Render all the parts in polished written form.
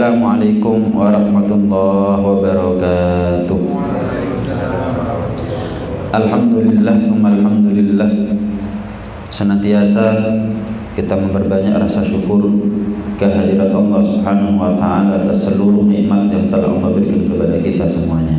Assalamualaikum warahmatullahi wabarakatuh. Alhamdulillah, alhamdulillah. Senantiasa kita memperbanyak rasa syukur kehadirat Allah Subhanahu wa taala atas seluruh nikmat yang telah Allah berikan kepada kita semuanya.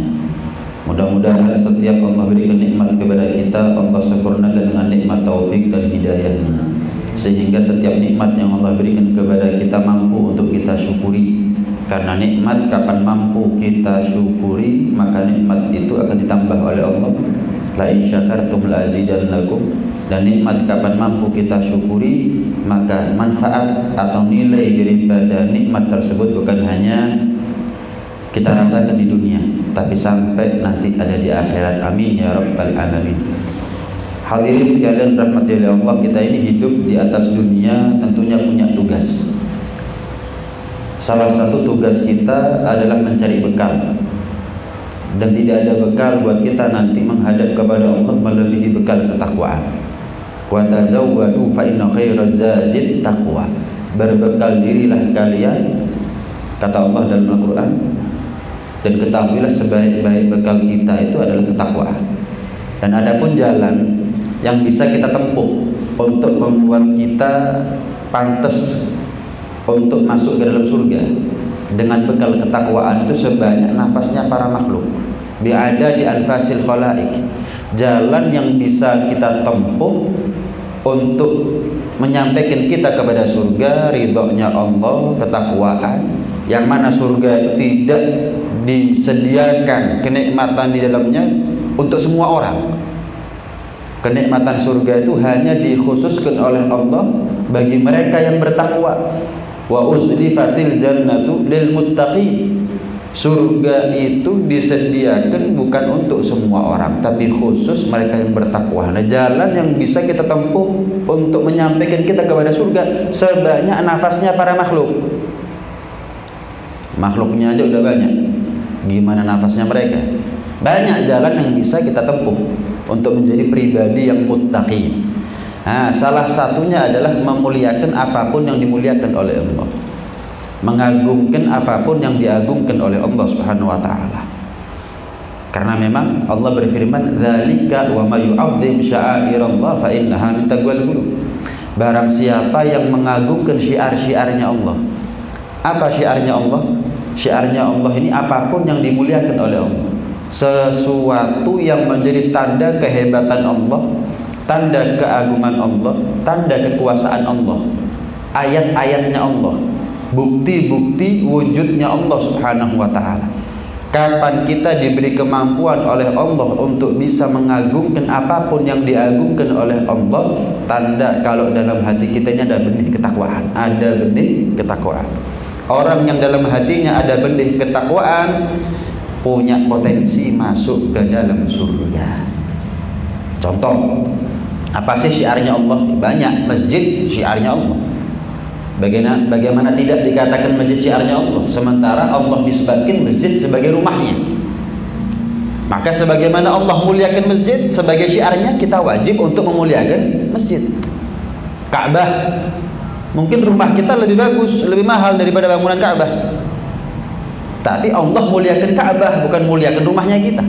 Mudah-mudahan setiap Allah berikan nikmat kepada kita, Allah sempurnakan dengan nikmat taufik dan hidayahnya, sehingga setiap nikmat yang Allah berikan kepada kita mampu untuk kita syukuri. Karena nikmat kapan mampu kita syukuri, maka nikmat itu akan ditambah oleh Allah. La in syakartum la azidannakum. Dan nikmat kapan mampu kita syukuri, maka manfaat atau nilai daripada nikmat tersebut bukan hanya kita rasakan di dunia, tapi sampai nanti ada di akhirat. Amin ya rabbal alamin. Hadirin sekalian rahmati Allah, kita ini hidup di atas dunia tentunya punya tugas. Salah satu tugas kita adalah mencari bekal. Dan tidak ada bekal buat kita nanti menghadap kepada Allah melebihi bekal ketakwaan. Wa tazawwadu fa inna khairaz zadit taqwa. Berbekal dirilah kalian, kata Allah dalam Al-Qur'an. Dan ketahuilah sebaik-baik bekal kita itu adalah ketakwaan. Dan adapun jalan yang bisa kita tempuh untuk membuat kita pantas untuk masuk ke dalam surga dengan bekal ketakwaan itu sebanyak nafasnya para makhluk. Bi'ada di anfasil khalaik. Jalan yang bisa kita tempuh untuk menyampaikan kita kepada surga, ridhonya Allah, ketakwaan, yang mana surga itu tidak disediakan kenikmatan di dalamnya untuk semua orang. Kenikmatan surga itu hanya dikhususkan oleh Allah bagi mereka yang bertakwa. Wa uzlifatil jannatu lil muttaqin. Surga itu disediakan bukan untuk semua orang, tapi khusus mereka yang bertakwa. Nah, jalan yang bisa kita tempuh untuk menyampaikan kita kepada surga sebanyak nafasnya para makhluk. Makhluknya aja udah banyak, gimana nafasnya mereka? Banyak jalan yang bisa kita tempuh untuk menjadi pribadi yang muttaqin. Nah, salah satunya adalah memuliakan apapun yang dimuliakan oleh Allah, mengagungkan apapun yang diagungkan oleh Allah Subhanahu wa taala. Karena memang Allah berfirman, "Dzalika wa may yu'azzim sya'airallah fa innaha min taqwal qulub." Barang siapa yang mengagungkan syiar-syiarnya Allah. Apa syiarnya Allah? Syiarnya Allah ini apapun yang dimuliakan oleh Allah. Sesuatu yang menjadi tanda kehebatan Allah, tanda keagungan Allah, tanda kekuasaan Allah, ayat-ayatnya Allah, bukti-bukti wujudnya Allah Subhanahu wa ta'ala. Kapan kita diberi kemampuan oleh Allah untuk bisa mengagungkan apapun yang diagungkan oleh Allah, tanda kalau dalam hati kita ini ada benih ketakwaan. Ada benih ketakwaan. Orang yang dalam hatinya ada benih ketakwaan punya potensi masuk ke dalam surga. Contoh, apa sih syiarnya Allah? Banyak. Masjid syiarnya Allah. Bagaimana tidak dikatakan masjid syiarnya Allah, sementara Allah nisbatkan masjid sebagai rumahnya. Maka sebagaimana Allah muliakan masjid sebagai syiarnya, kita wajib untuk memuliakan masjid. Ka'bah, mungkin rumah kita lebih bagus, lebih mahal daripada bangunan Ka'bah, tapi Allah muliakan Ka'bah, bukan muliakan rumahnya kita.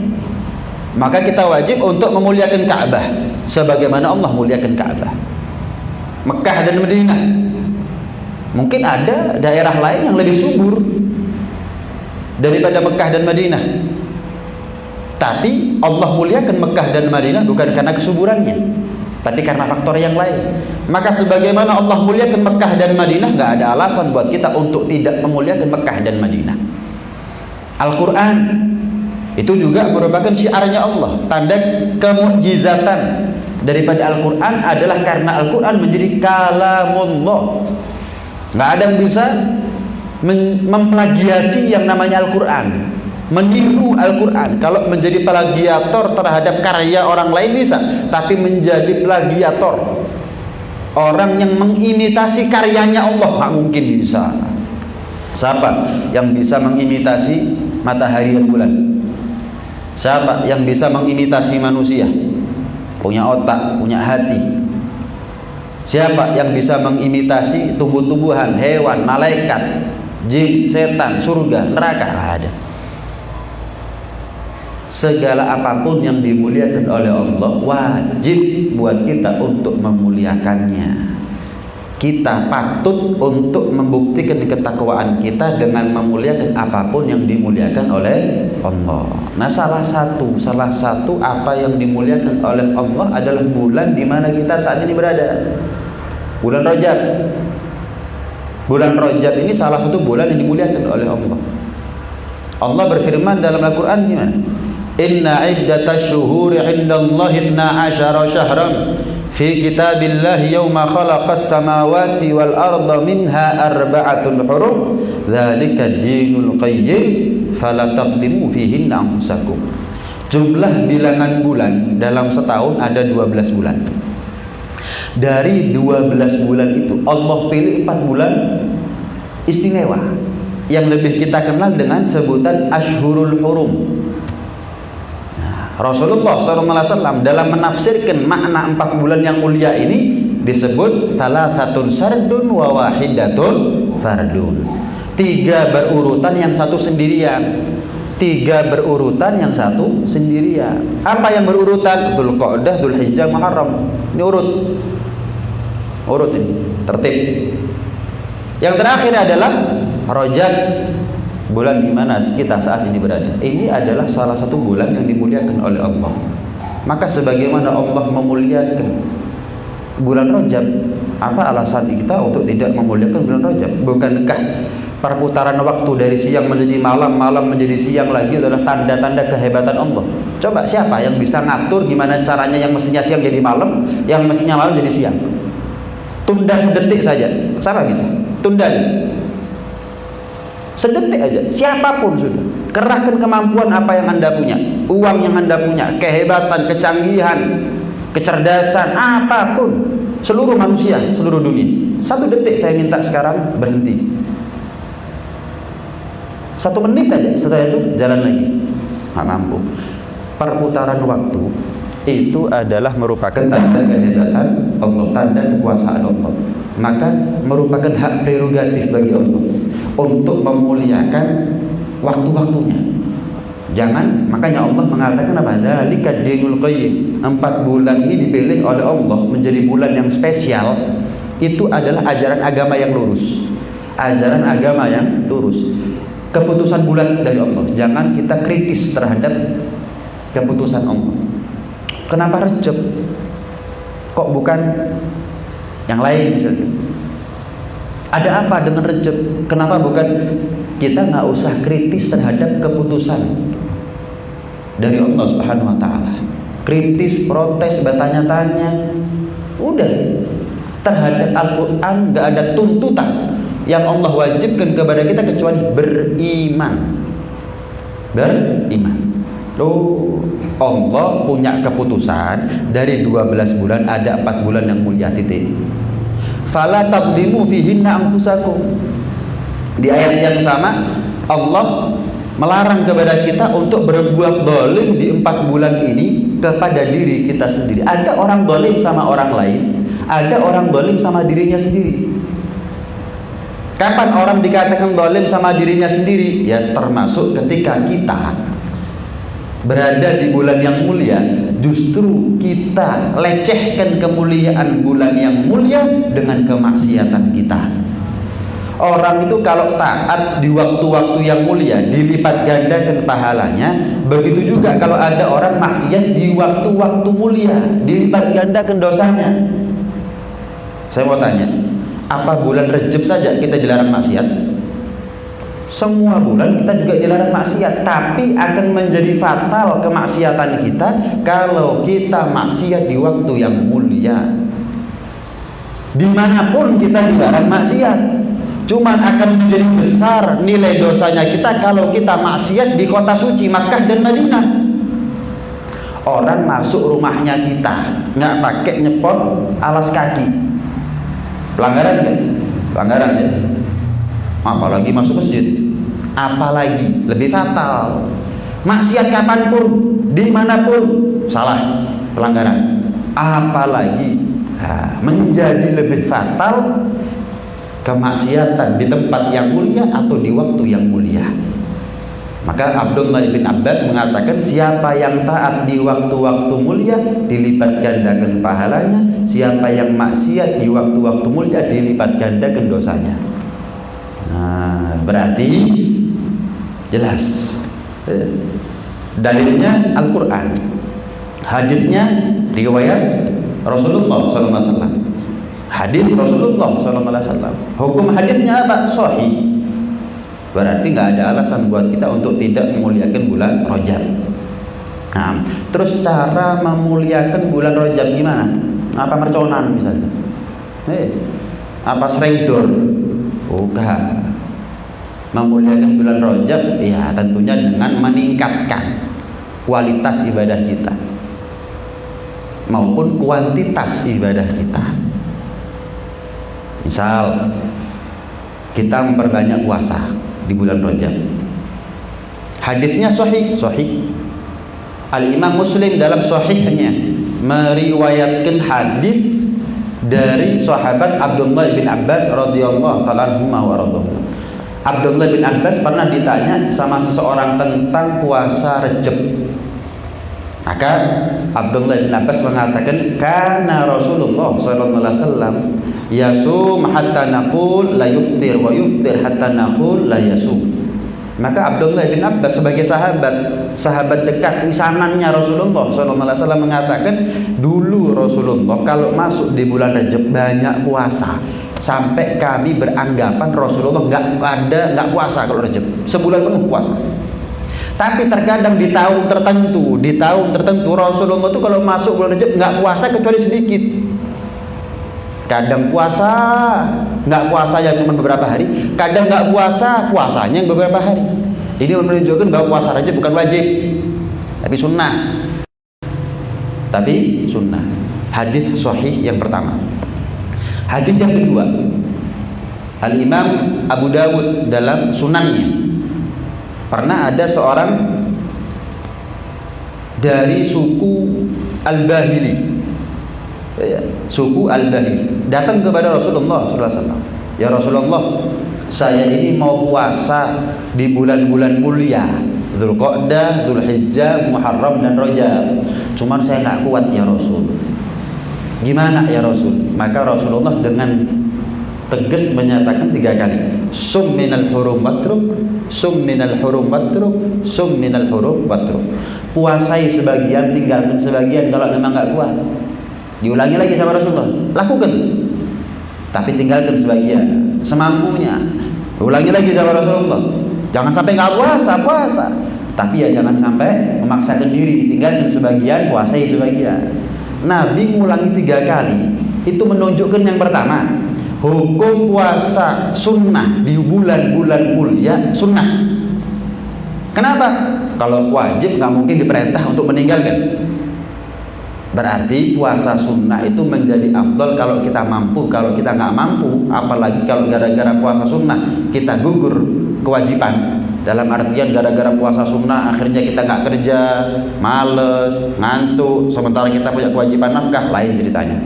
Maka kita wajib untuk memuliakan Ka'bah sebagaimana Allah muliakan Ka'bah. Mekah dan Madinah, mungkin ada daerah lain yang lebih subur daripada Mekah dan Madinah, tapi Allah muliakan Mekah dan Madinah bukan karena kesuburannya, tapi karena faktor yang lain. Maka sebagaimana Allah muliakan Mekah dan Madinah, nggak ada alasan buat kita untuk tidak memuliakan Mekah dan Madinah. Al-Quran itu juga merupakan syiarnya Allah. Tanda kemukjizatan daripada Al-Quran adalah karena Al-Quran menjadi kalamullah. Nggak ada yang bisa memplagiasi yang namanya Al-Quran, meniru Al-Quran. Kalau menjadi plagiator terhadap karya orang lain bisa, tapi menjadi plagiator, orang yang mengimitasi karyanya Allah, nggak mungkin bisa. Siapa yang bisa mengimitasi matahari dan bulan? Siapa yang bisa mengimitasi manusia? Punya otak, punya hati. Siapa yang bisa mengimitasi tumbuh-tumbuhan, hewan, malaikat? jin, setan, surga, neraka, ada. Segala apapun yang dimuliakan oleh Allah wajib buat kita untuk memuliakannya. Kita patut untuk membuktikan ketakwaan kita dengan memuliakan apapun yang dimuliakan oleh Allah. Nah, salah satu apa yang dimuliakan oleh Allah adalah bulan di mana kita saat ini berada. Bulan Rajab. Bulan Rajab ini salah satu bulan yang dimuliakan oleh Allah. Allah berfirman dalam Al-Qur'an gimana? Inna iddatash syuhuri 'indallahi 12 syahran fi kitabillahi yawma khalaqas samawati wal arda minha arba'atun hurum dzalika ad-dinul qayyim fala taqdimu fihinna anfusakum. Jumlah bilangan bulan dalam setahun ada 12 bulan. Dari 12 bulan itu Allah pilih 4 bulan istimewa yang lebih kita kenal dengan sebutan Ashhurul Hurum. Rasulullah SAW dalam menafsirkan makna 4 bulan yang mulia ini disebut thalathatun sardun wa wahidatun fardun. 3 berurutan, yang 1 sendirian. 3 berurutan, yang 1 sendirian. Apa yang berurutan? Dzulqa'dah, Dzulhijjah, Muharram. Ini urut ini, tertib. Yang terakhir adalah Rajab, bulan di mana kita saat ini berada. Ini adalah salah satu bulan yang dimuliakan oleh Allah. Maka sebagaimana Allah memuliakan bulan Rajab, apa alasan kita untuk tidak memuliakan bulan Rajab? Bukankah perputaran waktu dari siang menjadi malam, malam menjadi siang lagi adalah tanda-tanda kehebatan Allah? Coba siapa yang bisa ngatur gimana caranya yang mestinya siang jadi malam, yang mestinya malam jadi siang? Tunda sedetik saja. Siapa bisa? Tunda sedetik aja, siapapun sudah. Kerahkan kemampuan apa yang Anda punya, uang yang Anda punya, kehebatan, kecanggihan, kecerdasan, apapun. Seluruh manusia, seluruh dunia. 1 detik saya minta sekarang berhenti. 1 menit aja, setelah itu jalan lagi. Nggak mampu. Perputaran waktu itu adalah merupakan tanda kehebatan Allah, tanda kekuasaan Allah. Maka merupakan hak prerogatif bagi Allah untuk memuliakan waktu-waktunya. Jangan, makanya Allah mengatakan apa? Dzalika dinul qayyim. 4 bulan ini dipilih oleh Allah menjadi bulan yang spesial. Itu adalah ajaran agama yang lurus. Ajaran agama yang lurus. Keputusan bulan dari Allah. Jangan kita kritis terhadap keputusan Allah. Kenapa Rajab? Kok bukan yang lain misalnya? Ada apa dengan Rajab? Kenapa bukan? Kita nggak usah kritis terhadap keputusan dari Allah Subhanahu wa taala. Kritis, protes, bertanya-tanya. Udah. Terhadap Al-Qur'an nggak ada tuntutan yang Allah wajibkan kepada kita kecuali beriman. Beriman. Allah punya keputusan dari 12 bulan ada 4 bulan yang mulia, titik. Fala taqdimu fihinna anfusakum. Di ayat yang sama Allah melarang kepada kita untuk berbuat zalim di 4 bulan ini kepada diri kita sendiri. Ada orang zalim sama orang lain, ada orang zalim sama dirinya sendiri. Kapan orang dikatakan zalim sama dirinya sendiri? Ya termasuk ketika kita berada di bulan yang mulia, justru kita lecehkan kemuliaan bulan yang mulia dengan kemaksiatan kita. Orang itu kalau taat di waktu-waktu yang mulia dilipat gandakan pahalanya. Begitu juga kalau ada orang maksiat di waktu-waktu mulia dilipat gandakan dosanya. Saya mau tanya, apa bulan Rajab saja kita dilarang maksiat? Semua bulan kita juga dilarang maksiat, tapi akan menjadi fatal kemaksiatan kita kalau kita maksiat di waktu yang mulia. Dimanapun kita dilarang maksiat, cuman akan menjadi besar nilai dosanya kita kalau kita maksiat di kota suci Makkah dan Madinah. Orang masuk rumahnya kita nggak pakai nyepot alas kaki, pelanggaran kan? Pelanggaran ya. Apalagi masuk masjid, apalagi lebih fatal. Maksiat kapanpun, dimanapun, salah, pelanggaran. Apalagi menjadi lebih fatal kemaksiatan di tempat yang mulia atau di waktu yang mulia. Maka Abdullah bin Abbas mengatakan, siapa yang taat di waktu-waktu mulia dilipat gandakan pahalanya, siapa yang maksiat di waktu-waktu mulia dilipat gandakan dosanya. Nah, berarti jelas. Dalilnya Al-Quran, hadisnya riwayat Rasulullah SAW. Hadis Rasulullah SAW. Hukum hadisnya apa? Sahih. Berarti nggak ada alasan buat kita untuk tidak memuliakan bulan Rajab. Nah, terus cara memuliakan bulan Rajab gimana? Apa merconan misalnya? Apa sregdor? Bukan. Memuliakan bulan Rajab ya tentunya dengan meningkatkan kualitas ibadah kita maupun kuantitas ibadah kita. Misal kita memperbanyak puasa di bulan Rajab. Hadisnya sahih. Al-Imam Muslim dalam sahihnya meriwayatkan hadis dari sahabat Abdullah bin Abbas radhiyallahu ta'ala anhu wa radhiyallahu. Abdullah bin Abbas pernah ditanya sama seseorang tentang puasa Rajab. Maka Abdullah bin Abbas mengatakan, karena Rasulullah sallallahu alaihi wasallam yasum hatta naqul la yuftir wa yuftir hatta naqul la yasum. Maka Abdullah bin Abbas sebagai sahabat dekat wisanannya Rasulullah sallallahu alaihi wasallam mengatakan, dulu Rasulullah kalau masuk di bulan Rajab banyak puasa sampai kami beranggapan Rasulullah nggak puasa kalau Rajab, sebulan penuh puasa. Tapi terkadang di tahun tertentu Rasulullah itu kalau masuk bulan Rajab nggak puasa kecuali sedikit. Kadang puasa, nggak puasa ya cuma beberapa hari. Kadang nggak puasanya beberapa hari. Ini menunjukkan bahwa puasa Rajab bukan wajib, tapi sunnah. Hadis sahih yang pertama. Hadis yang kedua, Al-Imam Abu Dawud dalam sunannya, pernah ada seorang dari suku Al-Bahili, datang kepada Rasulullah SAW. Ya Rasulullah, saya ini mau puasa di bulan-bulan mulia, Dzulqa'dah, Dzulhijjah, Muharram dan Rajab. Cuman saya nggak kuat ya Rasul. Gimana ya Rasul? Maka Rasulullah dengan tegas menyatakan 3 kali, sum minal hurum watruk, sum minal hurum watruk, sum minal hurum watruk. Puasai sebagian, tinggalkan sebagian kalau memang nggak kuat. Diulangi lagi sama Rasulullah, lakukan, tapi tinggalkan sebagian semampunya. Ulangi lagi sama Rasulullah, jangan sampai nggak puasa, tapi ya jangan sampai memaksakan diri, tinggalkan sebagian, puasai sebagian. Nabi mengulangi 3 kali. Itu menunjukkan yang pertama, hukum puasa sunnah di bulan-bulan mulia sunnah. Kenapa? Kalau wajib nggak mungkin diperintah untuk meninggalkan. Berarti puasa sunnah itu menjadi afdal kalau kita mampu. Kalau kita nggak mampu, apalagi kalau gara-gara puasa sunnah kita gugur kewajiban. Dalam artian gara-gara puasa sunnah akhirnya kita nggak kerja, males, ngantuk, sementara kita punya kewajiban nafkah, lain ceritanya.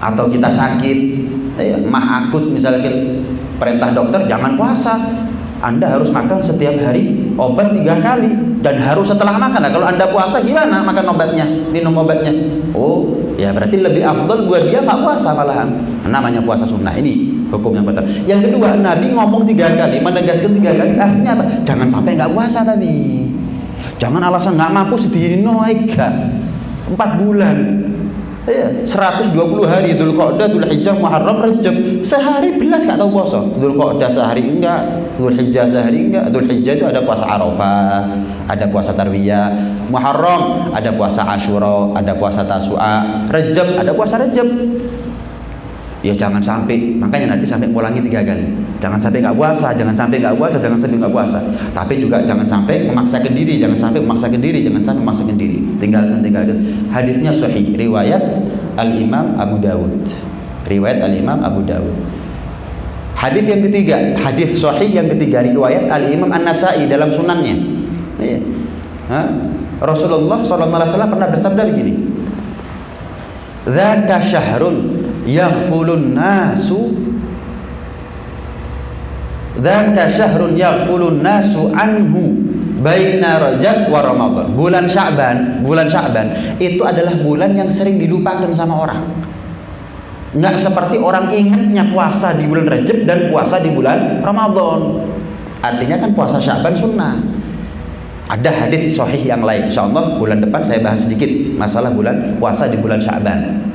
Atau kita sakit, mah akut misalnya, perintah dokter jangan puasa, Anda harus makan setiap hari obat 3 kali dan harus setelah makan. Nah, kalau Anda puasa gimana makan obatnya, minum obatnya? Oh, ya berarti lebih afdal buat dia nggak puasa malahan. Namanya puasa sunnah. Ini hukum yang pertama. Yang kedua, Nabi ngomong 3 kali, menegaskan 3 kali. Artinya apa? Jangan sampai nggak puasa tapi. Jangan alasan nggak mampu sedih naik 4 bulan. 120 hari Dzulqa'dah, Dzulhijjah, Muharram, Rajab. Sehari belas nggak tahu puasa. Dzulqa'dah sehari enggak, Dzulhijjah sehari enggak. Dzulhijjah itu ada puasa Arafah, ada puasa Tarwiyah. Muharram ada puasa Asyura, ada puasa Tasu'a. Rajab ada puasa Rajab. Ya jangan sampai, makanya Nabi sampai ulangi 3 kali. Jangan sampai nggak puasa, jangan sampai nggak puasa, jangan sampai nggak puasa. Tapi juga jangan sampai memaksakan diri, jangan sampai memaksakan diri, jangan sampai memaksakan diri. Tinggalkan. Hadisnya sahih, riwayat Al-Imam Abu Dawud. Hadis yang ketiga, hadis sahih yang ketiga, riwayat Al-Imam An-Nasa'i dalam sunannya. Rasulullah SAW pernah bersabda begini, "Dzaka syahrun yaghfulun nasu dzaka syahrun yaghfulun nasu anhu baina Rajab wa Ramadan. Bulan Sya'ban itu adalah bulan yang sering dilupakan sama orang. Nggak seperti orang ingatnya puasa di bulan Rajab dan puasa di bulan Ramadan. Artinya kan puasa Sya'ban sunnah. Ada hadis sahih yang lain. Insyaallah bulan depan saya bahas sedikit masalah bulan puasa di bulan Sya'ban.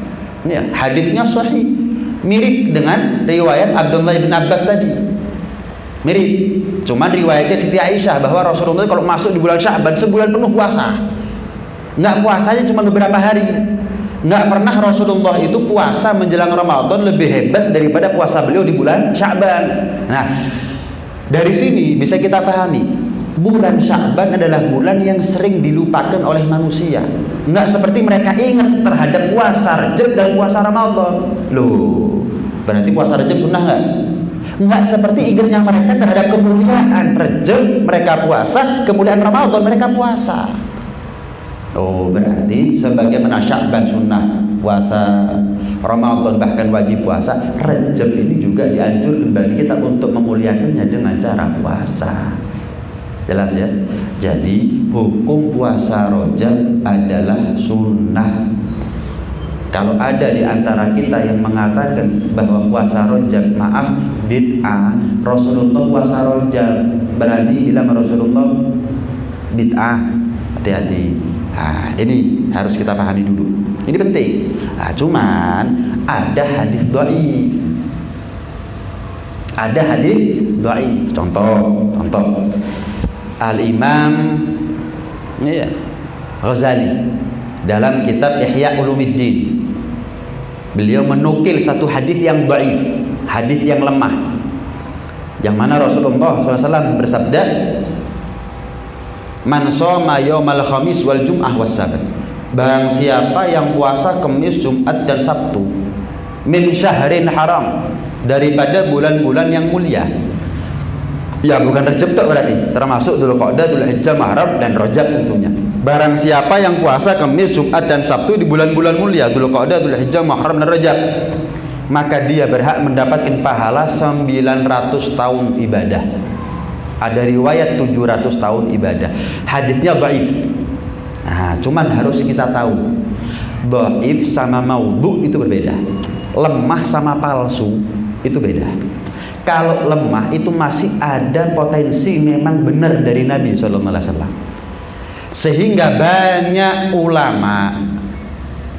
Ya, hadisnya sahih. Mirip dengan riwayat Abdullah bin Abbas tadi. Mirip, cuman riwayatnya Siti Aisyah bahwa Rasulullah kalau masuk di bulan Sya'ban sebulan penuh puasa. Nggak puasanya cuma beberapa hari. Nggak pernah Rasulullah itu puasa menjelang Ramadan lebih hebat daripada puasa beliau di bulan Sya'ban. Nah, dari sini bisa kita pahami bulan Sya'ban adalah bulan yang sering dilupakan oleh manusia. Nggak seperti mereka ingat terhadap puasa Rajab dan puasa Ramadan. Loh, berarti puasa Rajab sunnah nggak? Nggak seperti ingatnya mereka terhadap kemuliaan Rajab mereka puasa, kemuliaan Ramadan mereka puasa. Oh, berarti sebagaimana Sya'ban sunnah puasa, Ramadan bahkan wajib puasa, Rajab ini juga dianjurkan bagi kita untuk memuliakannya dengan cara puasa. Jelas ya? Jadi hukum puasa Rajab adalah sunnah. Kalau ada di antara kita yang mengatakan bahwa puasa Rajab bid'ah, Rasulullah puasa Rajab, berani bilang Rasulullah bid'ah, hati-hati. Nah, ini harus kita pahami dulu. Ini penting. Nah, cuman ada hadis dhaif. Ada hadis dhaif. Contoh. Al-Imam Ghazali dalam kitab Ihya Ulumuddin, beliau menukil satu hadis yang dhaif, hadis yang lemah, yang mana Rasulullah SAW bersabda, man shoma yaumal khamis wal jum'ah was sabat, barang siapa yang puasa Kamis, Jumat dan Sabtu, min syahrin haram, daripada bulan-bulan yang mulia. Ya, bukan Rajab tak berarti, termasuk Dzulqa'dah, Dzulhijjah, Muharram dan Rajab tentunya. Barang siapa yang puasa Kamis, Jumat dan Sabtu di bulan-bulan mulia, Dzulqa'dah, Dzulhijjah, Muharram dan Rajab, maka dia berhak mendapatkan pahala 900 tahun ibadah. Ada riwayat 700 tahun ibadah. Hadisnya dhaif. Nah, cuman harus kita tahu, dhaif sama maudhu itu berbeda. Lemah sama palsu itu beda. Kalau lemah itu masih ada potensi memang benar dari Nabi SAW. Sehingga banyak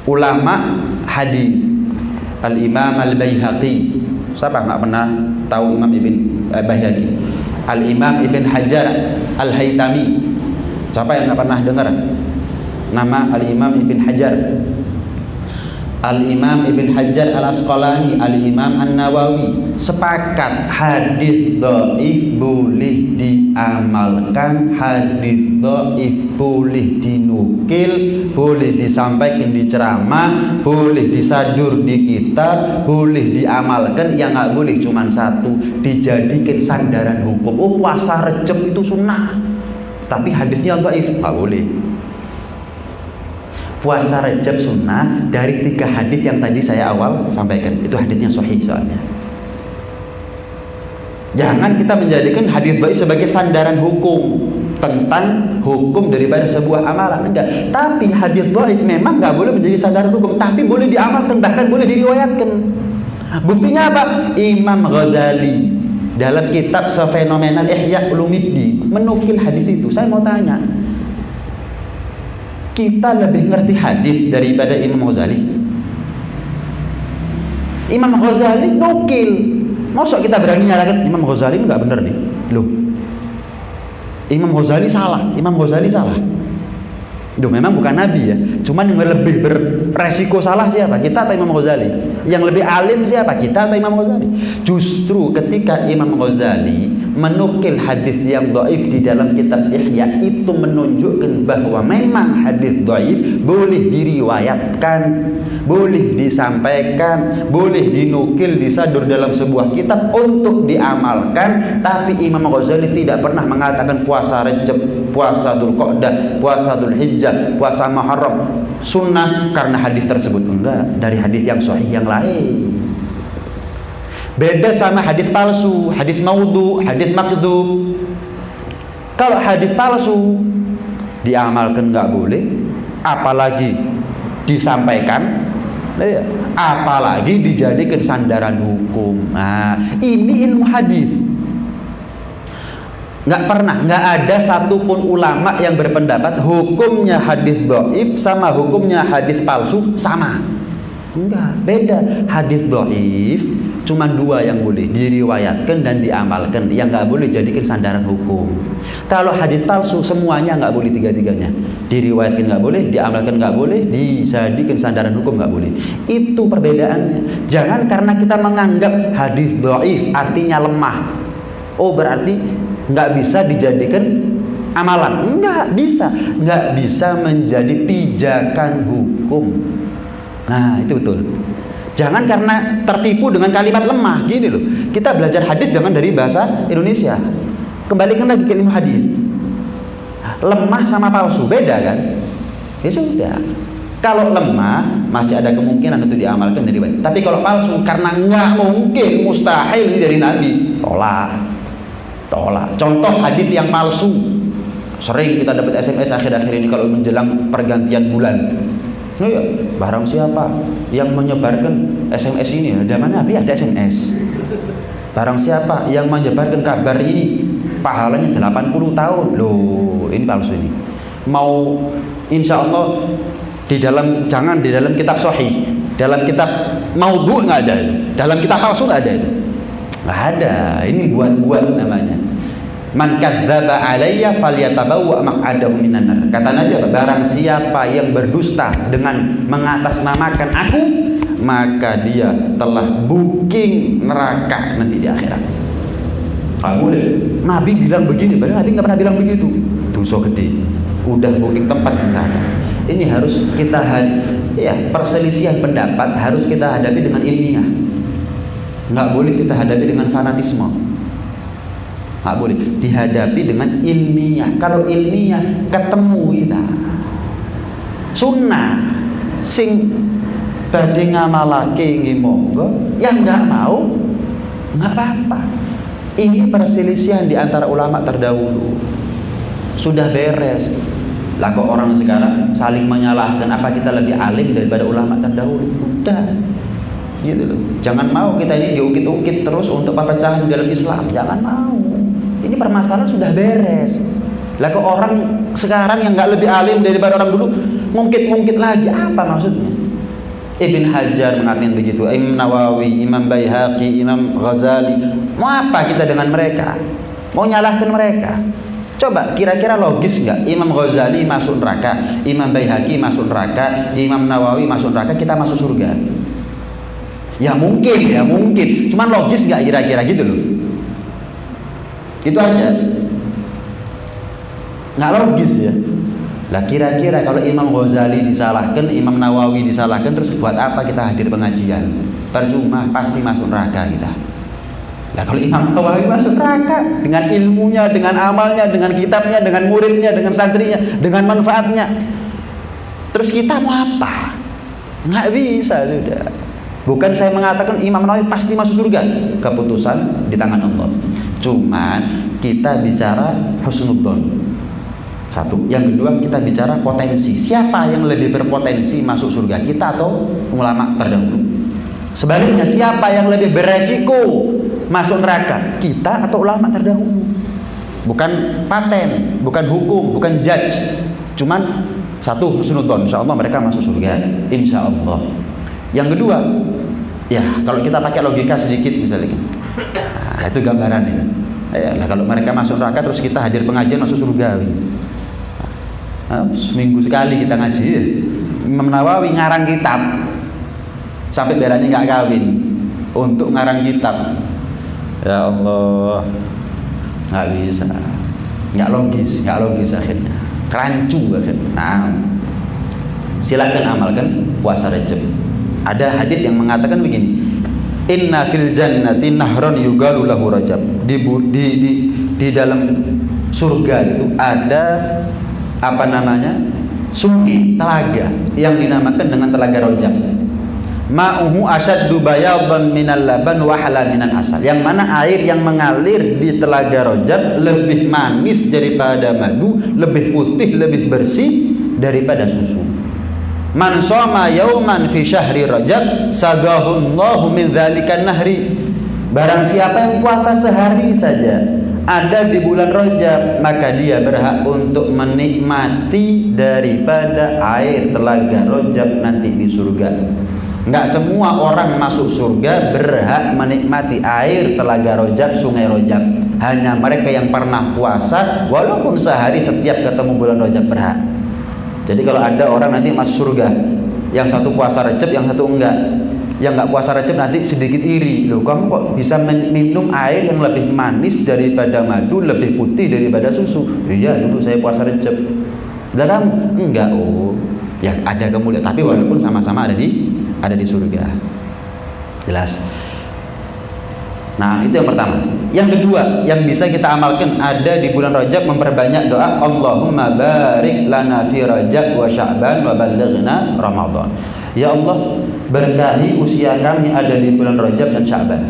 ulama hadis, Al-Imam Al-Baihaqi, siapa nggak pernah tahu Imam Ibn Baihaqi? Al-Imam Ibn Hajar Al-Haytami, siapa yang nggak pernah dengar nama Al-Imam Ibn Hajar? Al-Imam Ibn Hajar Al-Asqalani, Al-Imam An-Nawawi sepakat hadis dhaif boleh diamalkan, hadis dhaif boleh dinukil, boleh disampaikan di ceramah, boleh disadur di kitab, boleh diamalkan. Yang nggak boleh cuma satu, dijadikan sandaran hukum. Oh, puasa Rajab itu sunnah, tapi hadisnya dhaif, nggak boleh. Puasa Rajab sunnah dari 3 hadis yang tadi saya awal sampaikan. Itu hadisnya sahih soalnya. Jangan kita menjadikan hadis dhaif sebagai sandaran hukum tentang hukum daripada sebuah amalan. Enggak. Tapi hadis dhaif memang nggak boleh menjadi sandaran hukum, tapi boleh diamalkan, bahkan boleh diriwayatkan. Buktinya apa? Imam Ghazali dalam kitab sefenomenal Ihya Ulumuddin menukil hadis itu. Saya mau tanya, kita lebih ngerti hadis daripada Imam Ghazali? Imam Ghazali nukil. Masa kita berani nyalakan Imam Ghazali nggak benar nih? Loh, Imam Ghazali salah. Duh, memang bukan Nabi ya. Cuman yang lebih beresiko salah siapa? Kita atau Imam Ghazali? Yang lebih alim siapa? Kita atau Imam Ghazali? Justru ketika Imam Ghazali menukil hadis yang dhaif di dalam kitab Ihya, itu menunjukkan bahwa memang hadis dhaif boleh diriwayatkan, boleh disampaikan, boleh dinukil, disadur dalam sebuah kitab untuk diamalkan. Tapi Imam Ghazali tidak pernah mengatakan puasa Rajab, puasa Dzulqa'dah, puasa Dzulhijjah, Dzulhijjah, puasa Muharram, sunnah karena hadis tersebut. Enggak, dari hadis yang sahih yang lain. Beda sama hadis palsu, hadis maudhu, hadis makdzub. Kalau hadis palsu diamalkan nggak boleh, apalagi disampaikan, apalagi dijadikan sandaran hukum. Nah, ini ilmu hadis. Nggak ada satupun ulama yang berpendapat hukumnya hadis dhaif sama hukumnya hadis palsu sama. Enggak, beda. Hadis dhaif cuma dua yang boleh diriwayatkan dan diamalkan, yang nggak boleh jadikan sandaran hukum. Kalau hadis palsu semuanya nggak boleh, tiga-tiganya diriwayatkan nggak boleh, diamalkan nggak boleh, dijadikan sandaran hukum nggak boleh. Itu perbedaannya. Jangan karena kita menganggap hadis dhaif artinya lemah, oh berarti nggak bisa dijadikan amalan. Nggak bisa menjadi pijakan hukum. Nah itu betul. Jangan karena tertipu dengan kalimat lemah. Gini loh, kita belajar hadis jangan dari bahasa Indonesia, kembalikan lagi ke ilmu hadis. Lemah sama palsu beda kan? Ya sudah, kalau lemah masih ada kemungkinan untuk diamalkan dari baik. Tapi kalau palsu, karena nggak mungkin, mustahil dari Nabi, tolak. Contoh hadis yang palsu, sering kita dapat SMS akhir-akhir ini kalau menjelang pergantian bulan. Oh ya, barang siapa yang menyebarkan SMS ini, zaman Nabi ada SMS. Barang siapa yang menyebarkan kabar ini, pahalanya 80 tahun. Loh, ini palsu ini. Mau insya Allah jangan di dalam kitab sahih, dalam kitab maudhu nggak ada itu, dalam kitab palsu nggak ada itu, nggak ada. Ini buat-buat namanya. Man kadzdzaba alayya falyatabawwa maq'adahu minan nar. Kata Nabi apa? Barang siapa yang berdusta dengan mengatasnamakan aku, maka dia telah booking neraka nanti di akhirat. Boleh. Nabi bilang begini, padahal Nabi nggak pernah bilang begitu. Dosa gede. Udah booking tempat neraka. Ini harus kita perselisihan pendapat harus kita hadapi dengan ilmiah. Nggak boleh kita hadapi dengan fanatisme. Nggak boleh dihadapi dengan ilmiah. Kalau ilmiah ketemu kita sunnah sing badhe ngamalake nggih monggo, yang nggak mau nggak apa-apa. Ini perselisihan di antara ulama terdahulu sudah beres. Lah kok orang sekarang saling menyalahkan, apa kita lebih alim daripada ulama terdahulu? Udah gitu loh. Jangan mau kita ini diukit-ukit terus untuk perpecahan dalam Islam. Jangan mau. Ini permasalahan sudah beres. Lah kok orang sekarang yang nggak lebih alim daripada orang dulu ngungkit-ngungkit lagi, apa maksudnya? Ibn Hajar mengatakan begitu, Imam Nawawi, Imam Baihaqi, Imam Ghazali. Mau apa kita dengan mereka? Mau nyalahkan mereka? Coba kira-kira logis nggak? Imam Ghazali masuk neraka, Imam Baihaqi masuk neraka, Imam Nawawi masuk neraka, kita masuk surga? Ya mungkin. Cuman logis nggak kira-kira gitu loh? Itu aja, nggak logis ya. Lah kira-kira kalau Imam Ghazali disalahkan, Imam Nawawi disalahkan, terus buat apa kita hadir pengajian? Percuma, pasti masuk neraka kita. Lah kalau Imam Nawawi masuk neraka dengan ilmunya, dengan amalnya, dengan kitabnya, dengan muridnya, dengan santrinya, dengan manfaatnya, terus kita mau apa? Nggak bisa sudah. Bukan saya mengatakan Imam Nawawi pasti masuk surga, keputusan di tangan Allah. Cuman kita bicara husnudzon. Satu, yang kedua kita bicara potensi. Siapa yang lebih berpotensi masuk surga, kita atau ulama terdahulu? Sebaliknya, siapa yang lebih beresiko masuk neraka, kita atau ulama terdahulu? Bukan paten, bukan hukum, bukan judge. Cuman satu, husnudzon, insya Allah mereka masuk surga, insya Allah. Yang kedua, ya kalau kita pakai logika sedikit misalnya, nah, itu gambarannya. Nah, kalau mereka masuk neraka terus kita hadir pengajian masuk surga. Nah, seminggu sekali kita ngaji. Imam Nawawi ngarang kitab sampai berani nggak kawin untuk ngarang kitab. Ya Allah, nggak bisa, nggak logis akhirnya, kerancu akhirnya. Nah, silakan amalkan puasa Rajab. Ada hadis yang mengatakan begini, inna fil jannati nahron yugalu lahu Rajab. Di dalam surga itu ada sungai, telaga yang dinamakan dengan telaga Rajab. Ma'uhu asyaddu bayadan minal laban wa hala minan asal. Yang mana air yang mengalir di telaga Rajab lebih manis daripada madu, lebih putih, lebih bersih daripada susu. Man shoma yauman fi syahri Rajab sagahullahu min dzalikan nahri. Barang siapa yang puasa sehari saja ada di bulan Rajab, maka dia berhak untuk menikmati daripada air telaga Rajab nanti di surga. Enggak semua orang masuk surga berhak menikmati air telaga Rajab, sungai Rajab. Hanya mereka yang pernah puasa walaupun sehari setiap ketemu bulan Rajab berhak. Jadi kalau ada orang nanti masuk surga, yang satu puasa Rajab, yang satu enggak. Yang enggak puasa Rajab nanti sedikit iri. Loh, kamu kok bisa minum air yang lebih manis daripada madu, lebih putih daripada susu? Iya, dulu saya puasa Rajab. Dan kamu enggak. Oh, ya ada kemuliaan, tapi walaupun sama-sama ada di surga. Jelas. Nah, itu yang pertama. Yang kedua, yang bisa kita amalkan ada di bulan Rajab, memperbanyak doa Allahumma barik lana fi Rajab wa Sya'ban wa ballighna Ramadan. Ya Allah, berkahi usia kami ada di bulan Rajab dan Sya'ban.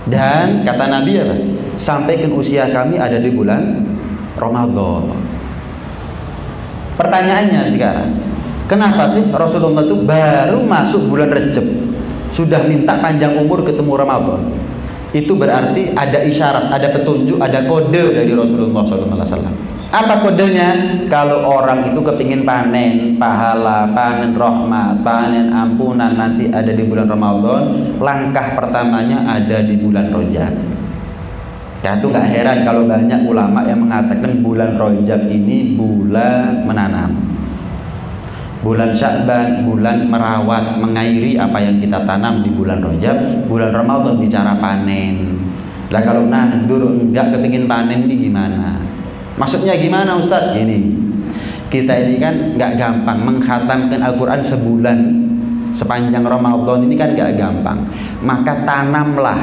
Dan kata Nabi apa? Sampaikan usia kami ada di bulan Ramadan. Pertanyaannya sekarang, kenapa sih Rasulullah itu baru masuk bulan Rajab sudah minta panjang umur ketemu Ramadan? Itu berarti ada isyarat, ada petunjuk, ada kode dari Rasulullah SAW. Apa kodenya? Kalau orang itu kepingin panen pahala, panen rahmat, panen ampunan nanti ada di bulan Ramadan, langkah pertamanya ada di bulan Rajab. Ya itu nggak heran kalau banyak ulama yang mengatakan bulan Rajab ini bulan menanam, bulan Sya'ban bulan merawat, mengairi apa yang kita tanam di bulan Rajab. Bulan Ramadan bicara panen. Lah kalau nandur enggak kepingin panen ini gimana? Maksudnya gimana Ustadz? Gini, kita ini kan nggak gampang mengkhatamkan Al-Quran sebulan sepanjang Ramadan ini kan nggak gampang. Maka tanamlah.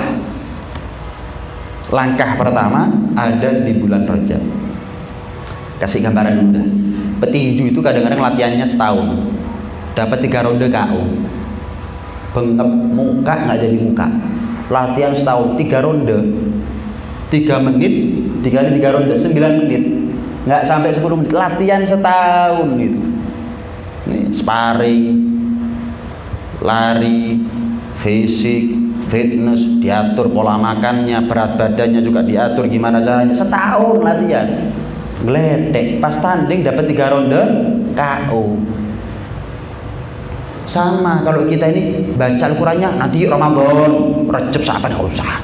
Langkah pertama ada di bulan Rajab. Kasih gambaran mudah. Petinju itu kadang-kadang latihannya setahun, dapat 3 ronde KO. Bengep muka nggak jadi muka. Latihan setahun 3 ronde, 3 menit dikali 3 ronde 9 menit, nggak sampai 10 menit. Latihan setahun itu. Ini sparring, lari, fisik, fitness, diatur pola makannya, berat badannya juga diatur gimana caranya. Setahun latihan. Gledek, pas tanding dapat 3 ronde KO. Sama kalau kita ini baca Al-Qurannya nanti Ramadan, Rajab, Sya'ban nggak usah.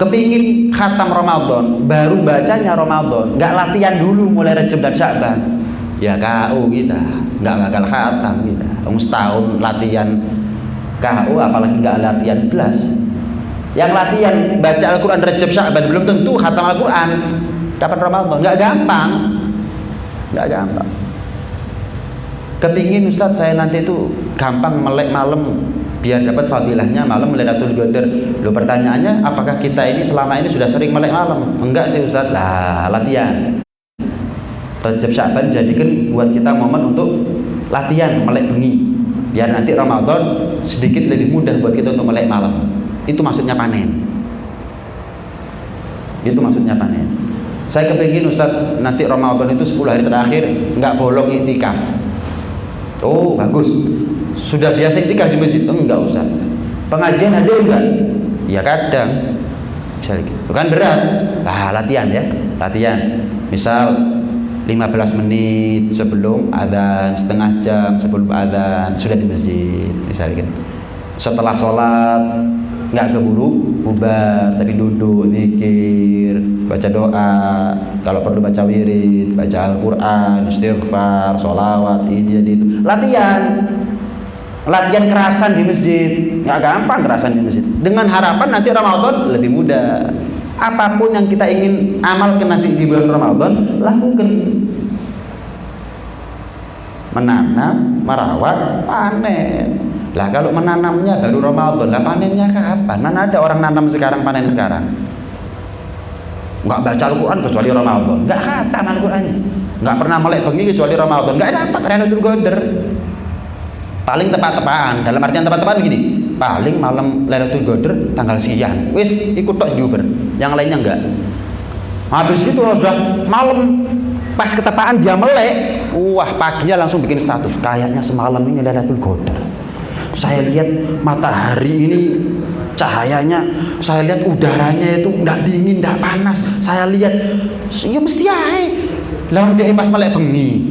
Kepingin khatam Ramadan, baru bacanya Ramadan, nggak latihan dulu mulai Rajab dan Sya'ban, ya KO kita, nggak bakal khatam kita. Setahun latihan KO, apalagi nggak latihan belas. Yang latihan baca Al-Quran Rajab Sya'ban belum tentu khatam Al-Quran kapan Ramadan. Nggak gampang, nggak gampang. Kepingin Ustadz saya nanti itu gampang melek malam biar dapat fadilahnya malam Lailatul Qadar. Loh, pertanyaannya apakah kita ini selama ini sudah sering melek malam? Enggak sih Ustadz. Lah, latihan Rajab Sya'ban jadikan buat kita momen untuk latihan melek bengi biar nanti Ramadan sedikit lebih mudah buat kita untuk melek malam. Itu maksudnya panen. Itu maksudnya panen. Saya kepingin Ustadz nanti Ramadan itu 10 hari terakhir nggak bolong iktikaf. Oh bagus. Sudah biasa iktikaf di masjid? Enggak usah. Pengajian ada enggak? Ya kadang. Misalnya gitu. Bukan berat. Latihan ya. Latihan. Misal 15 menit sebelum adzan, setengah jam sebelum adzan sudah di masjid. Misalnya gitu. Setelah sholat nggak keburu bubar, tapi duduk zikir, baca doa, kalau perlu baca wirid, baca Al-Quran, istighfar, sholawat, ini jadi itu. Latihan kerasan di masjid, nggak gampang kerasan di masjid. Dengan harapan nanti Ramadan lebih mudah. Apapun yang kita ingin amalkan nanti di bulan Ramadan, lakukan. Menanam, merawat, panen. Lah kalau menanamnya baru Ramadan, lah panennya kapan? Mana ada orang nanam sekarang panen sekarang? nggak baca Al-Quran kecuali Ramadan, nggak khatam Al-Quran, nggak pernah melek bengi kecuali Ramadan, nggak dapat Lailatul Qadar. Paling tepat-tepatan, dalam artian tepat-tepatan begini, paling malam Lailatul Qadar tanggal sekian, wis ikut tok diuber, yang lainnya enggak. Habis gitu kalau sudah malam pas ketepaan dia melek, wah paginya langsung bikin status, kayaknya semalam ini Lailatul Qadar. Saya lihat matahari ini cahayanya, saya lihat udaranya itu enggak dingin, enggak panas. Saya lihat ya mesti ae. Lah ndek pas melek bengi.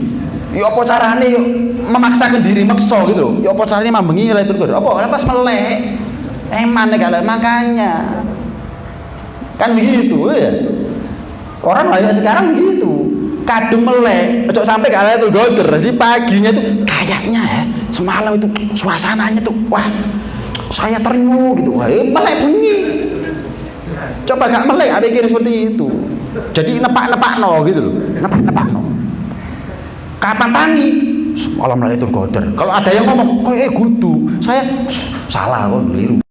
Ya apa carane yo memaksakan diri maksa gitu loh. Ya apa carane mambengi Lailatul Qadar? Apa pas melek? Eman nek makanya. Kan begitu ya. Orang banyak sekarang begitu, kadung melek, ojo sampai ke Lailatul Qadar. Jadi paginya tuh kayaknya ya semalam itu suasananya tuh, wah saya ternyuh gitu, wah melek bunyi. Coba gak melek, ada kira seperti itu. Jadi nepak-nepak no gitu loh, nepak-nepak no. Kapan tangi? Semalam Lailatul Qadar. Kalau ada yang ngomong, kok kudu, saya salah kok, keliru.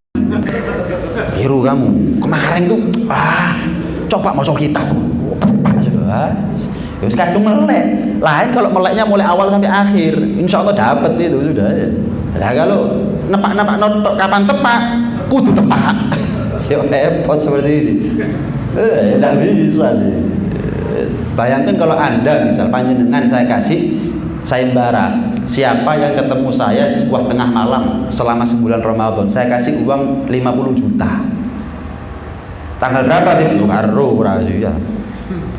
Keliru kamu. Kemarin tuh, coba masuk kitab. Ya kadung melek. Lain kalau meleknya mulai awal sampai akhir, insya Allah dapat itu sudah. Nah kalau nepak-nepak notok kapan tepak, kudu tepak. Ya repot seperti ini. Tidak bisa sih. Bayangkan kalau Anda misal panjenengan saya kasih sayembara, siapa yang ketemu saya sebuah tengah malam selama sebulan Ramadan, saya kasih uang 50 juta. Tanggal berapa itu? Karo ya.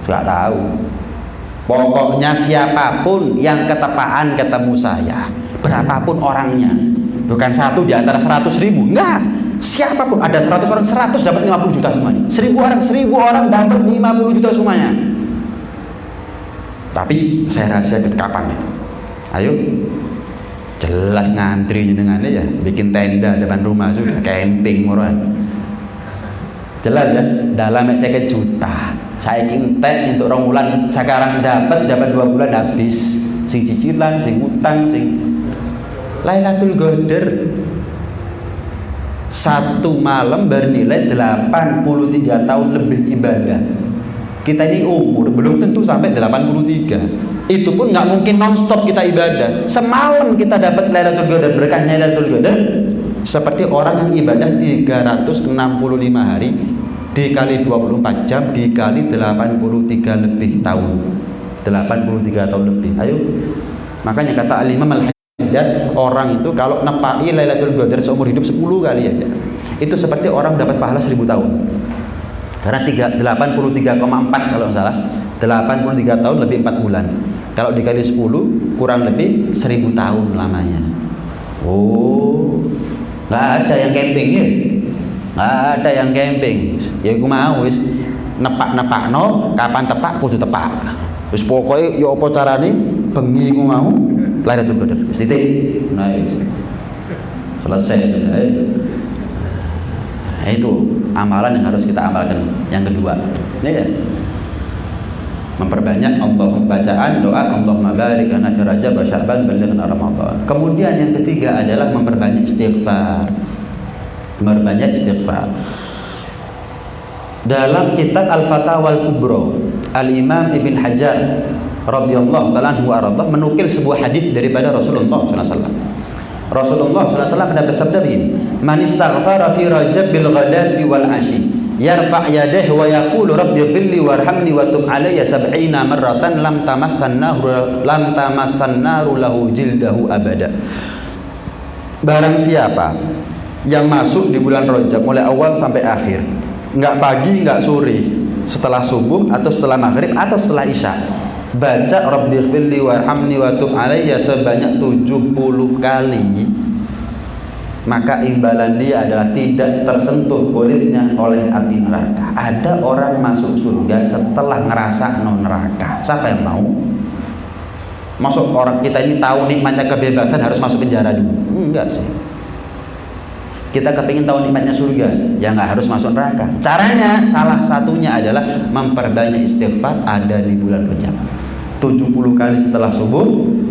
Gak tahu. Pokoknya siapapun yang ketepaan ketemu saya, berapapun orangnya, bukan satu di antara 100.000, enggak. Siapapun, ada 100 orang, 100 dapat 50 juta semuanya. 1.000 orang dapat 50 juta semuanya. Tapi saya rahasiakan kapan itu. Ayo, jelas ngantri jenengannya ya, bikin tenda depan rumah sudah, camping murahan. Jelas ya, dalam saya juta. Saya intek untuk orang bulan sekarang dapat 2 bulan habis, sing cicilan, sing utang, sing Lailatul Qadar satu malam bernilai 83 tahun lebih ibadah. Kita ini umur belum tentu sampai 83. Itu pun nggak mungkin nonstop kita ibadah. Semalam kita dapat Lailatul Qadar, berkahnya Lailatul Qadar seperti orang yang ibadah 365 hari dikali 24 jam dikali 83 lebih tahun, 83 tahun lebih. Ayo, makanya kata Al-Imam Al-Haddad, orang itu kalau nepai Lailatul Qadar seumur hidup 10 kali aja, itu seperti orang dapat pahala 1000 tahun. Karena 83,4 kalau nggak salah, 83 tahun lebih 4 bulan. Kalau dikali 10 kurang lebih 1000 tahun lamanya. Oh, nggak ada yang camping ya? Nggak ada yang camping. Ya aku mau wis nepak-nepak no, kapan tepak kudu tepak. Wis pokoknya ya apa carane bengi ku mau Lailatul Qadar. Wis titik. Nice. Selesai sudah. Nah, itu amalan yang harus kita amalkan. Yang kedua, ini ya, memperbanyak bacaan doa Allahumma barik lana fi Rajab wa Sya'ban ballighna Ramadan. Kemudian yang ketiga adalah memperbanyak istighfar. Memperbanyak istighfar. Dalam kitab Al-Fatawa Al-Kubra, Al-Imam Ibn Hajar radhiyallahu ta'ala anhu arda menukil sebuah hadis daripada Rasulullah SAW. Rasulullah SAW pernah bersabda begini, "Man istaghfara fi Rajab bil ghadati wal 'ashi, yarfa' yadayhi wa yaqulu rabbi ighfirli warhamni wa tub 'alayya 70 marratan lam tamassan naru lahu jildahu abada." Barang siapa yang masuk di bulan Rajab mulai awal sampai akhir, nggak pagi nggak sore, setelah subuh atau setelah maghrib atau setelah isya, baca rabbighfirli warhamni wa tub 'alayya sebanyak 70 kali, maka imbalan dia adalah tidak tersentuh kulitnya oleh api neraka. Ada orang masuk surga setelah ngerasa neraka. Siapa yang mau? Masuk orang kita ini tahu nikmatnya kebebasan harus masuk penjara dulu? Enggak sih. Kita kepingin tahu nikmatnya surga, ya nggak harus masuk neraka. Caranya salah satunya adalah memperbanyak istighfar ada di bulan Rajab. 70 kali setelah subuh,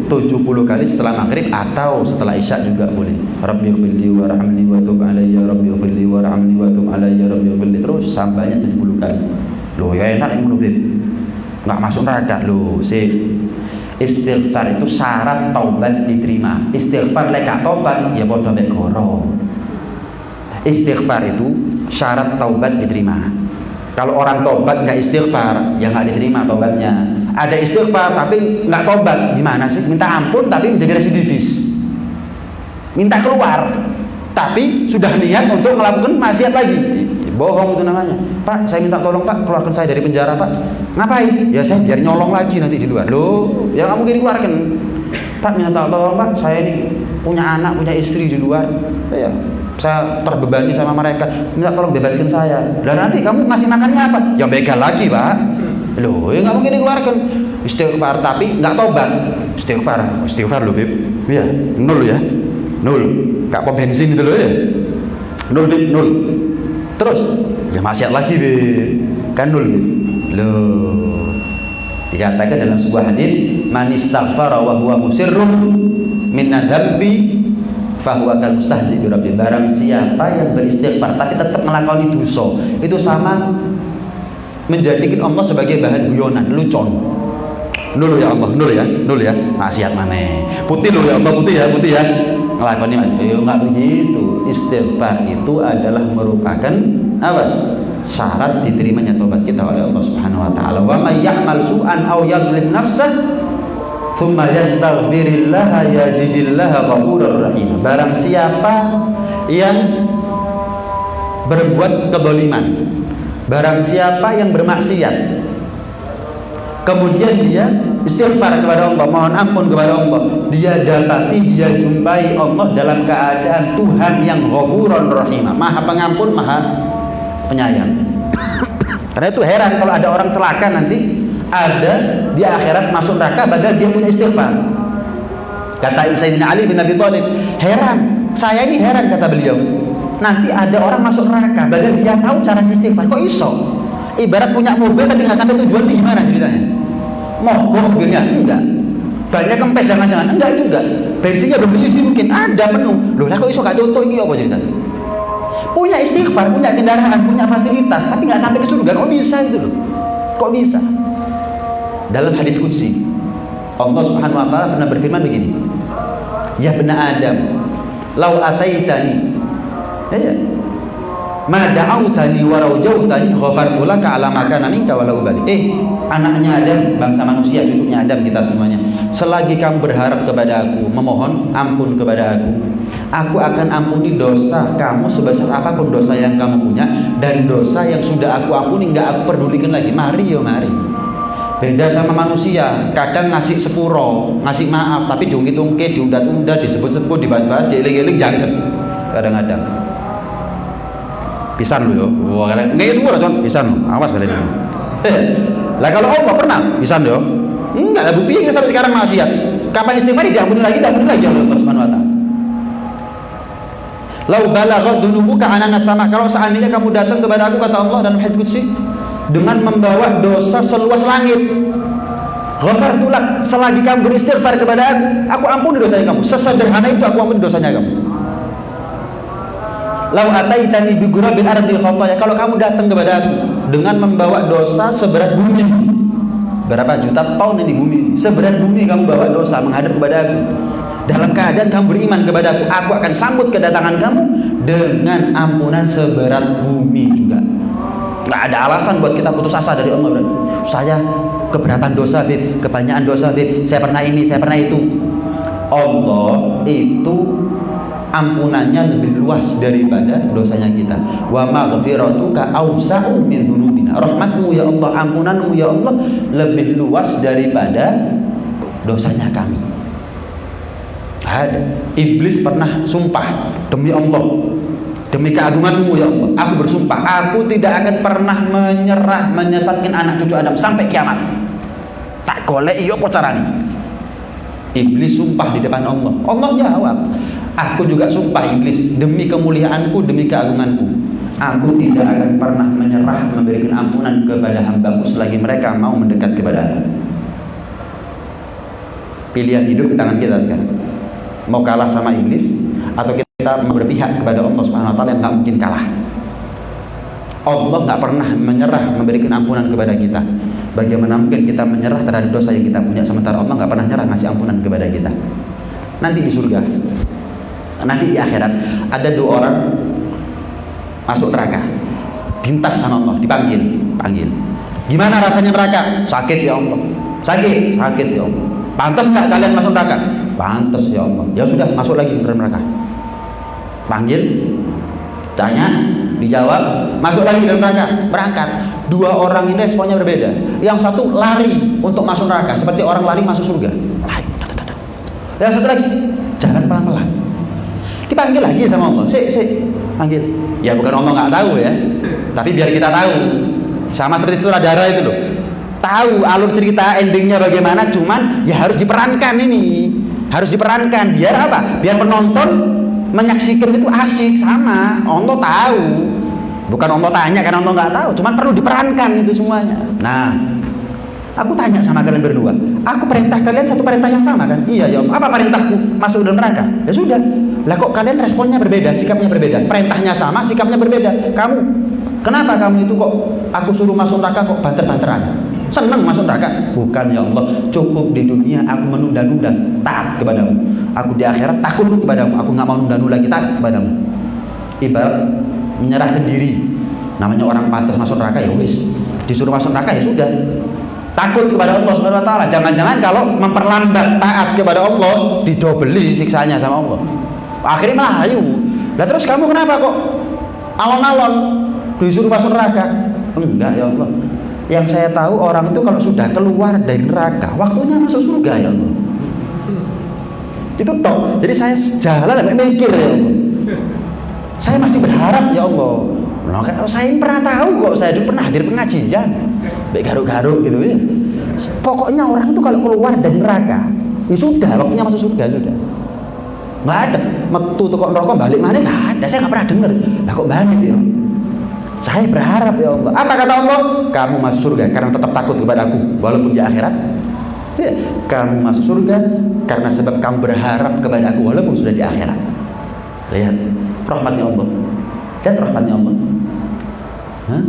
70 kali setelah maghrib atau setelah isya juga boleh. Rabbighfirli warhamni wa tub 'alayya, Rabbighfirli warhamni wa tub 'alayya, Rabbighfirli, terus sambalnya 70 kali. Loh ya enak yang menurut nggak masuk neraka. Loh sih, istighfar itu syarat taubat diterima. Istighfar lek gak taubat ya padha mek goro. Istighfar itu syarat taubat diterima. Kalau orang tobat nggak istighfar, ya nggak diterima tobatnya. Ada istighfar tapi nggak tobat, gimana sih? Minta ampun tapi menjadi residivis. Minta keluar, tapi sudah niat untuk melakukan maksiat lagi. Bohong itu namanya. Pak, saya minta tolong Pak, keluarkan saya dari penjara Pak. Ngapain? Ya saya biar nyolong lagi nanti di luar. Loh, ya nggak mungkin dikeluarkan. Pak, minta tolong Pak, saya ini punya anak, punya istri di luar. Ya, saya terbebani sama mereka. Minta tolong bebaskan saya. Dan nanti kamu ngasih makannya apa? Ya begal lagi Pak. Loh, ya nggak mungkin dikeluarkan. Istighfar tapi nggak tobat. Istighfar loh Bib. Ya, nol ya. Nol. Kak pom bensin itu loh ya. Nol Bib, nol. Terus ya maksiat lagi Bib. Kan nol Bib. Loh. Dikatakan dalam sebuah hadis, man istaghfara wa huwa musirrun min dzambi fahuwa kal mustahzi bi rabbi. Barang siapa yang beristighfar tapi tetap melakoni dosa, itu sama menjadikan Allah sebagai bahan guyonan, lucon. Nul ya Allah, nul ya, maksiat mana? Putih loh ya Allah, putih ya. Ngelakoni enggak begitu. Istighfar itu adalah merupakan apa? Syarat diterimanya tobat kita oleh Allah Subhanahu wa taala. Wa may ya'mal su'an aw yadhlim nafsah tsumma yastaghfirillaha yajidillaha ghafurur rahim. Barang siapa yang berbuat kezaliman, barang siapa yang bermaksiat, kemudian dia istighfar kepada Allah, mohon ampun kepada Allah, dia dapati, dia jumpai Allah dalam keadaan Tuhan yang Ghafurur Rahim, Maha Pengampun, Maha Penyayang. Karena itu heran kalau ada orang celaka nanti ada di akhirat masuk neraka padahal dia punya istighfar. Kata Sayyidina Ali bin Abi Thalib, heran, saya ini heran kata beliau. Nanti ada orang masuk neraka padahal dia tahu caranya istighfar. Kok iso? Ibarat punya mobil tapi nggak sampai tujuan, gimana ceritanya? Mogok mobilnya? Enggak. Banyak kempes jangan-jangan? Enggak juga. Bensinnya belum diisi mungkin, ada penuh. Loh lah kok iso gak contoh ini apa ceritanya? Punya istighfar, punya kendaraan, punya fasilitas, tapi nggak sampai ke surga. Kok bisa itu loh? Kok bisa? Dalam hadits qudsi, Allah Subhanahu wa taala pernah berfirman begini. Ya bena Adam, lau ataitani ya ma da'autani wa raujautani ghafartu laka ala ma kana minka wala ubali. Anaknya Adam, bangsa manusia, cucunya Adam, kita semuanya, selagi kamu berharap kepada aku, memohon ampun kepada aku akan ampuni dosa kamu sebesar apapun dosa yang kamu punya, dan dosa yang sudah aku ampuni nggak aku pedulikan lagi. Mari yo mari. Beda sama manusia, kadang ngasih sepuro, ngasih maaf, tapi diungkit-ungkit, diundat-undat, disebut-sebut, dibahas-bahas, dieling-eling, jangket kadang-kadang. Pisan lu yo, wah kadang nggak sepuro con, pisan lu, awas kalian. Lah kalau Allah pernah, pisan yo, enggak ada buktinya sampai sekarang maksiat. Kapan istighfar diampuni lagi oleh Allah Subhanahu wa taala. Lau balaghat dunubuka anana sama, kalau seandainya kamu datang kepada aku, kata Allah dalam hadits qudsi, dengan membawa dosa seluas langit, ghafartu lak, selagi kamu beristighfar kepada aku ampuni dosanya kamu. Sesederhana itu aku ampuni dosanya kamu. Lau ataitani bi ghurabil ardi khataya, kalau kamu datang kepada aku dengan membawa dosa seberat bumi, berapa juta tahun ini bumi, seberat bumi kamu bawa dosa menghadap kepada aku, dalam keadaan kamu beriman kepada aku akan sambut kedatangan kamu dengan ampunan seberat bumi juga. Nggak ada alasan buat kita putus asa dari Allah. Saya keberatan dosa, Bib, kebanyakan dosa, Bib, saya pernah ini, saya pernah itu. Allah itu ampunannya lebih luas daripada dosanya kita. Wa maghfiratuka awsa'u min dzunubina. Rahmatmu ya Allah, ampunanmu ya Allah lebih luas daripada dosanya kami. Ada. Iblis pernah sumpah, demi Allah, demi keagunganmu ya Allah, aku bersumpah, aku tidak akan pernah menyerah menyesatkan anak cucu Adam sampai kiamat. Tak golek iyo apa carane. Iblis sumpah di depan Allah. Allah jawab, aku juga sumpah Iblis, demi kemuliaanku, demi keagunganku, aku tidak akan pernah menyerah memberikan ampunan kepada hambaku selagi mereka mau mendekat kepada aku. Pilihan hidup di tangan kita sekarang. Mau kalah sama iblis atau kita berpihak kepada Allah Subhanahu wa taala yang enggak mungkin kalah. Allah nggak pernah menyerah memberikan ampunan kepada kita. Bagaimana mungkin kita menyerah terhadap dosa yang kita punya, sementara Allah nggak pernah nyerah ngasih ampunan kepada kita. Nanti di surga, nanti di akhirat ada 2 orang masuk neraka, pintas sama Allah, panggil. Gimana rasanya neraka? Sakit ya Allah, sakit ya Allah. Pantas nggak kalian masuk neraka? Pantas ya Allah. Ya sudah, masuk lagi ke neraka. Panggil, tanya, dijawab, masuk lagi dalam neraka, berangkat. 2 orang ini responnya berbeda. Yang satu lari untuk masuk neraka seperti orang lari masuk surga. Yang satu lagi jalan pelan-pelan. Dipanggil lagi sama Allah. Panggil. Ya bukan Allah nggak tahu ya, tapi biar kita tahu. Sama seperti sutradara itu loh. Tahu alur cerita endingnya bagaimana, cuman ya harus diperankan ini. Harus diperankan biar apa? Biar penonton menyaksikan itu asik. Sama Allah tahu, bukan Allah tanya karena Allah nggak tahu, cuman perlu diperankan itu semuanya. Nah, aku tanya sama kalian berdua, aku perintah kalian satu perintah yang sama kan? Iya ya Allah. Apa perintahku? Masuk dalam neraka. Ya sudah, lah kok kalian responnya berbeda, sikapnya berbeda, perintahnya sama, sikapnya berbeda. Kenapa kamu itu kok aku suruh masuk neraka kok banter-banteran? Senang masuk neraka? Bukan ya Allah, cukup di dunia aku menunda-nunda taat kepadamu. Aku di akhirat takut kepadamu. Aku nggak mau nunda-nunda lagi taat kepadamu. Ibarat menyerahkan diri. Namanya orang pantas masuk neraka ya wis. Disuruh masuk neraka ya sudah. Takut kepada Allah Subhanahu wa taala. Jangan-jangan kalau memperlambat taat kepada Allah didobeli siksanya sama Allah. Akhirnya melayu. Lah terus kamu kenapa kok alon-alon disuruh masuk neraka? Enggak ya Allah. Yang saya tahu orang itu kalau sudah keluar dari neraka waktunya masuk surga ya Allah. Itu toh. Jadi saya jalan agak mikir ya Allah. Saya masih berharap ya Allah. Nah, saya pernah tahu kok, saya dulu pernah hadir pengajian. Baik garuk-garuk gitu ya. Pokoknya orang itu kalau keluar dari neraka, ya sudah waktunya masuk surga sudah. Nggak ada metu tukok neraka balik mana, nggak ada. Saya nggak pernah dengar. Lah kok balik ya? Saya berharap ya Allah. Apa kata Allah? Kamu masuk surga karena tetap takut kepada aku walaupun di akhirat. Ya, kamu masuk surga karena sebab kamu berharap kepada aku walaupun sudah di akhirat. Lihat rahmatnya Allah. Lihat rahmatnya Allah. Hah?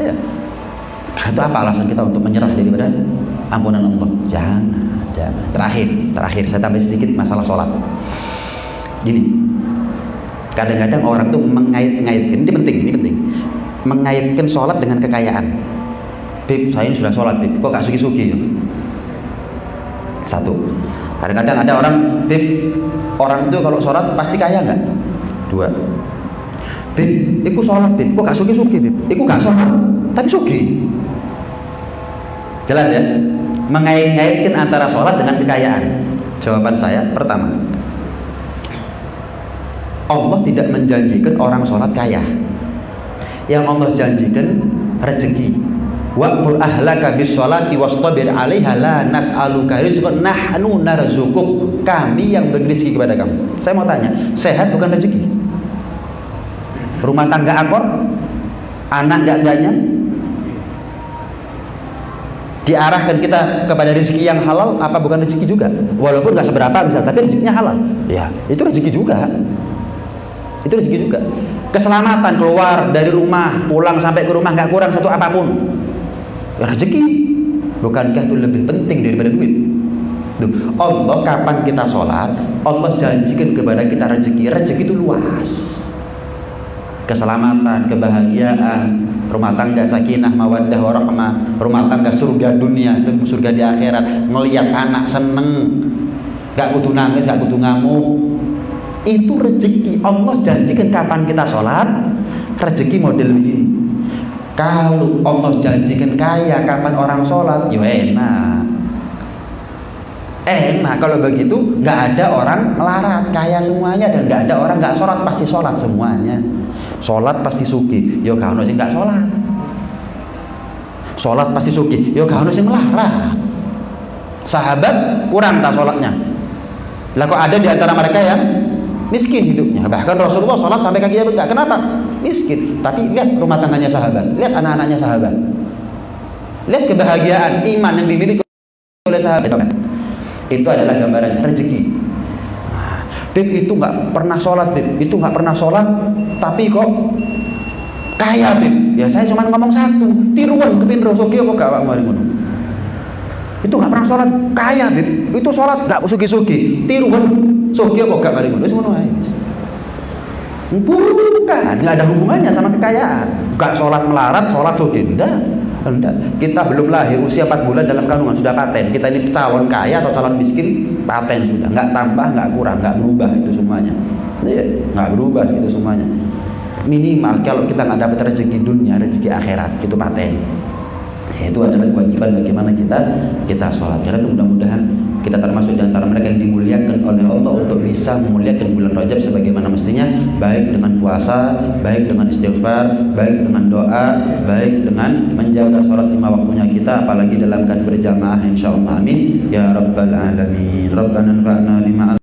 Ya. Karena itu apa alasan kita untuk menyerah daripada ampunan Allah? Jangan. Terakhir saya tambah sedikit masalah sholat. Gini. Kadang-kadang orang tuh mengait-ngaitkan, ini penting, mengaitkan sholat dengan kekayaan. Bib, saya ini sudah sholat, Bib, kok gak sugi-sugi? Satu. Kadang-kadang ada orang, Bib, orang itu kalau sholat pasti kaya nggak? 2. Bib, iku sholat, Bib, kok gak sugi-sugi, Bib? Iku gak sholat, tapi sugi. Jelas ya? Mengait-ngaitkan antara sholat dengan kekayaan. Jawaban saya, pertama, Allah tidak menjanjikan orang sholat kaya. Yang Allah janjikan rezeki. Wa'mur ahlaka bis sholati wastabir 'alaiha la nas'aluka rizqan nahnu narzuquk. Kami yang beri rezeki kepada kamu. Saya mau tanya, sehat bukan rezeki? Rumah tangga akor? Anak enggak ganyan? Diarahkan kita kepada rezeki yang halal, apa bukan rezeki juga? Walaupun enggak seberapa misalnya, tapi rezekinya halal. Ya, itu rezeki juga. Itu rezeki juga. Keselamatan keluar dari rumah, pulang sampai ke rumah nggak kurang satu apapun, ya rezeki. Bukankah itu lebih penting daripada duit? Duh, Allah kapan kita sholat, Allah janjikan kepada kita rezeki. Rezeki itu luas. Keselamatan, kebahagiaan, rumah tangga sakinah, mawaddah, warahmah, rumah tangga surga dunia, surga di akhirat. Ngelihat anak seneng, nggak kudu nangis, nggak kudu ngamuk. Itu rezeki. Allah janjikan kapan kita sholat, rezeki model begini. Kalau Allah janjikan kaya kapan orang sholat, ya enak. Kalau begitu nggak ada orang melarat, kaya semuanya, dan nggak ada orang nggak sholat, pasti sholat semuanya. Sholat pasti suki, yo kalau sih nggak sholat. Sholat pasti suki, yo kalau sih melarat. Sahabat kurang tak sholatnya. Lah kok ada di antara mereka yang miskin hidupnya. Bahkan Rasulullah sholat sampai kakinya bengkak. Kenapa? Miskin. Tapi lihat rumah tangganya sahabat, lihat anak-anaknya sahabat, lihat kebahagiaan iman yang dimiliki oleh sahabat. Itu adalah gambaran rezeki. Bib itu nggak pernah sholat, Bib itu nggak pernah sholat, tapi kok Kaya Bib, ya saya cuma ngomong satu, tiruan kepindro soge apa gak mari ngono. Itu nggak pernah sholat, kaya Bib. Itu sholat gak sugi-sugi, tiruan soge apa gak mari ngono. Wis ngono ae. Bukan, nggak ada hubungannya sama kekayaan. Gak sholat melarat, sholat soge, enggak. Kita belum lahir, usia 4 bulan dalam kandungan sudah paten. Kita ini calon kaya atau calon miskin, paten sudah. Nggak tambah, nggak kurang, nggak berubah itu semuanya. Nggak berubah itu semuanya. Minimal kalau kita nggak dapat rezeki dunia, rezeki akhirat itu paten. Itu adalah kewajiban bagaimana kita sholat. Karena itu mudah-mudahan kita termasuk di antara mereka yang dimuliakan oleh Allah untuk bisa memuliakan bulan Rajab sebagaimana mestinya, baik dengan puasa, baik dengan istighfar, baik dengan doa, baik dengan menjaga sholat 5 waktunya kita, apalagi dalam keadaan berjamaah insyaallah. Amin ya rabbal alamin. Rabbana anfa'na lima